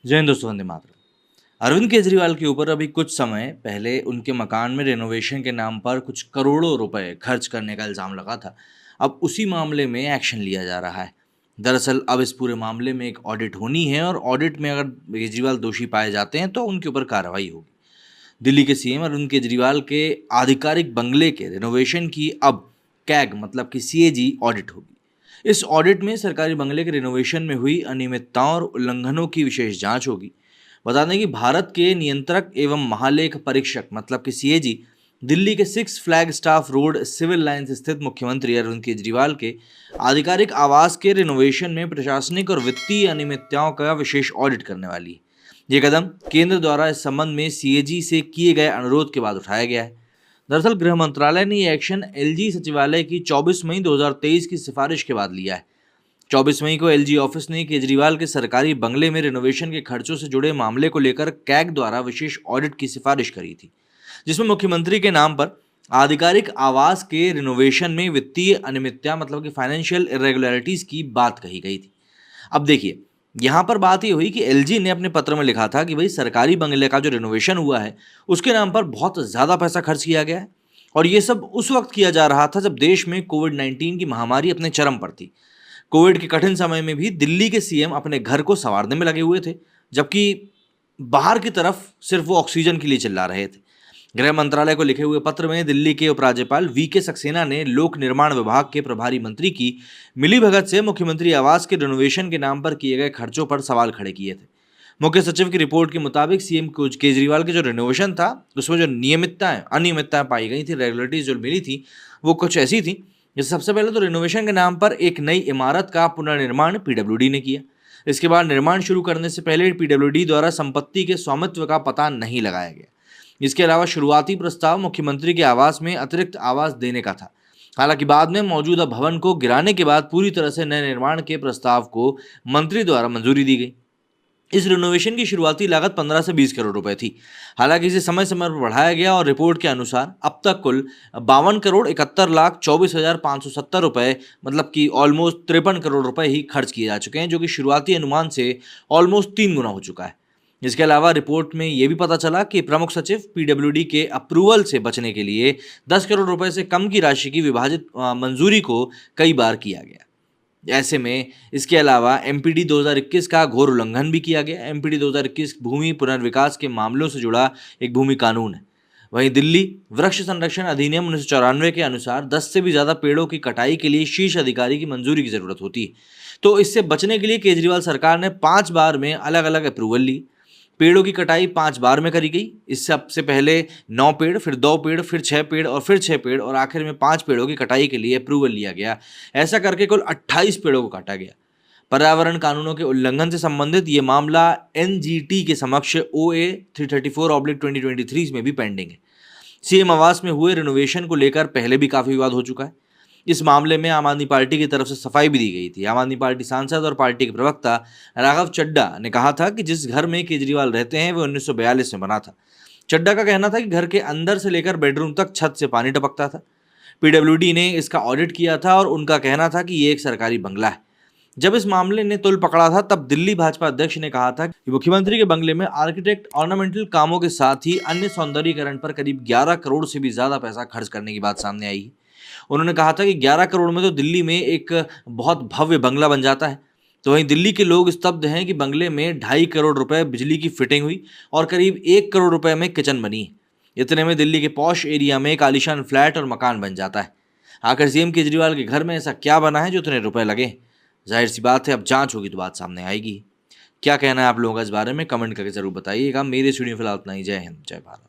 जय हिंद दोस्तों, वंदे मातरम। अरविंद केजरीवाल के ऊपर अभी कुछ समय पहले उनके मकान में रेनोवेशन के नाम पर कुछ करोड़ों रुपए खर्च करने का इल्ज़ाम लगा था। अब उसी मामले में एक्शन लिया जा रहा है। दरअसल अब इस पूरे मामले में एक ऑडिट होनी है और ऑडिट में अगर केजरीवाल दोषी पाए जाते हैं तो उनके ऊपर कार्रवाई होगी। दिल्ली के सीएम अरविंद केजरीवाल के आधिकारिक बंगले के रेनोवेशन की अब कैग मतलब कि सीएजी ऑडिट होगी। इस ऑडिट में सरकारी बंगले के रेनोवेशन में हुई अनियमितताओं और उल्लंघनों की विशेष जांच होगी। बता दें कि भारत के नियंत्रक एवं महालेख परीक्षक मतलब कि सीएजी दिल्ली के six flag staff road civil lines स्थित मुख्यमंत्री अरविंद केजरीवाल के आधिकारिक आवास के रिनोवेशन में प्रशासनिक और वित्तीय अनियमितताओं का विशेष ऑडिट करने वाली है। ये कदम केंद्र द्वारा इस संबंध में सीएजी से किए गए अनुरोध के बाद उठाया गया है। दरअसल गृह मंत्रालय ने ये एक्शन एलजी सचिवालय की 24 मई 2023 की सिफारिश के बाद लिया है। 24 मई को एलजी ऑफिस ने केजरीवाल के सरकारी बंगले में रिनोवेशन के खर्चों से जुड़े मामले को लेकर कैग द्वारा विशेष ऑडिट की सिफारिश करी थी, जिसमें मुख्यमंत्री के नाम पर आधिकारिक आवास के रिनोवेशन में वित्तीय अनियमितता मतलब कि फाइनेंशियल इरेगुलरिटीज की बात कही गई थी। अब देखिए, यहाँ पर बात ये हुई कि एलजी ने अपने पत्र में लिखा था कि भाई सरकारी बंगले का जो रिनोवेशन हुआ है उसके नाम पर बहुत ज़्यादा पैसा खर्च किया गया है और ये सब उस वक्त किया जा रहा था जब देश में कोविड-19 की महामारी अपने चरम पर थी। कोविड के कठिन समय में भी दिल्ली के सीएम अपने घर को संवारने में लगे हुए थे, जबकि बाहर की तरफ सिर्फ वो ऑक्सीजन के लिए चिल्ला रहे थे। गृह मंत्रालय को लिखे हुए पत्र में दिल्ली के उपराज्यपाल वीके सक्सेना ने लोक निर्माण विभाग के प्रभारी मंत्री की मिलीभगत से मुख्यमंत्री आवास के रिनोवेशन के नाम पर किए गए खर्चों पर सवाल खड़े किए थे। मुख्य सचिव की रिपोर्ट के मुताबिक सीएम केजरीवाल के जो रिनोवेशन था उसमें जो अनियमितताएं पाई गई थी, रेगुलरिटीज जो मिली थी वो कुछ ऐसी थी। जैसे सबसे पहले तो रिनोवेशन के नाम पर एक नई इमारत का पुनर्निर्माण पीडब्ल्यूडी ने किया। इसके बाद निर्माण शुरू करने से पहले पीडब्ल्यूडी द्वारा संपत्ति के स्वामित्व का पता नहीं लगाया गया। इसके अलावा शुरुआती प्रस्ताव मुख्यमंत्री के आवास में अतिरिक्त आवास देने का था। हालांकि बाद में मौजूदा भवन को गिराने के बाद पूरी तरह से नए निर्माण के प्रस्ताव को मंत्री द्वारा मंजूरी दी गई। इस रिनोवेशन की शुरुआती लागत 15 से 20 करोड़ रुपए थी। हालांकि इसे समय समय पर बढ़ाया गया और रिपोर्ट के अनुसार अब तक कुल 52 करोड़ 71 लाख 24,570 रुपए मतलब कि ऑलमोस्ट 53 करोड़ रुपए ही खर्च किए जा चुके हैं, जो कि शुरुआती अनुमान से ऑलमोस्ट 3 गुना हो चुका है। इसके अलावा रिपोर्ट में यह भी पता चला कि प्रमुख सचिव पीडब्ल्यूडी के अप्रूवल से बचने के लिए 10 करोड़ रुपए से कम की राशि की विभाजित मंजूरी को कई बार किया गया। ऐसे में इसके अलावा एमपीडी 2021 का घोर उल्लंघन भी किया गया। एमपीडी 2021 भूमि पुनर्विकास के मामलों से जुड़ा एक भूमि कानून है। वहीं दिल्ली वृक्ष संरक्षण अधिनियम 1994 के अनुसार 10 से भी ज़्यादा पेड़ों की कटाई के लिए शीर्ष अधिकारी की मंजूरी की ज़रूरत होती है। तो इससे बचने के लिए केजरीवाल सरकार ने 5 बार में अलग अलग अप्रूवल ली। पेड़ों की कटाई 5 बार में करी गई। इससे सबसे पहले 9 पेड़, फिर 2 पेड़, फिर 6 पेड़ और फिर 6 पेड़ और आखिर में 5 पेड़ों की कटाई के लिए अप्रूवल लिया गया। ऐसा करके कुल 28 पेड़ों को काटा गया। पर्यावरण कानूनों के उल्लंघन से संबंधित ये मामला एनजीटी के समक्ष OA 334/2023 में भी पेंडिंग है। सीएम आवास में हुए रिनोवेशन को लेकर पहले भी काफ़ी विवाद हो चुका है। इस मामले में आम आदमी पार्टी की तरफ से सफाई भी दी गई थी। आम आदमी पार्टी सांसद और पार्टी के प्रवक्ता राघव चड्डा ने कहा था कि जिस घर में केजरीवाल रहते हैं वो 1942 में बना था। चड्डा का कहना था कि घर के अंदर से लेकर बेडरूम तक छत से पानी टपकता था। पीडब्ल्यूडी ने इसका ऑडिट किया था और उनका कहना था कि ये एक सरकारी बंगला है। जब इस मामले ने तुल पकड़ा था तब दिल्ली भाजपा अध्यक्ष ने कहा था कि मुख्यमंत्री के बंगले में आर्किटेक्ट ऑर्नामेंटल कामों के साथ ही अन्य सौंदर्यीकरण पर करीब 11 करोड़ से भी ज्यादा पैसा खर्च करने की बात सामने आई है। उन्होंने कहा था कि 11 करोड़ में तो दिल्ली में एक बहुत भव्य बंगला बन जाता है। तो वहीं दिल्ली के लोग स्तब्ध हैं कि बंगले में 2.5 करोड़ रुपए बिजली की फिटिंग हुई और करीब 1 करोड़ रुपए में किचन बनी है। इतने में दिल्ली के पॉश एरिया में एक आलीशान फ्लैट और मकान बन जाता है। आखिर सीएम केजरीवाल के घर में ऐसा क्या बना है जो इतने रुपए लगे? जाहिर सी बात है, अब जांच होगी तो बात सामने आएगी। क्या कहना है आप लोगों का इस बारे में कमेंट करके जरूर बताइएगा। मेरे स्टूडियो फिलहाल इतना ही। जय हिंद, जय भारत।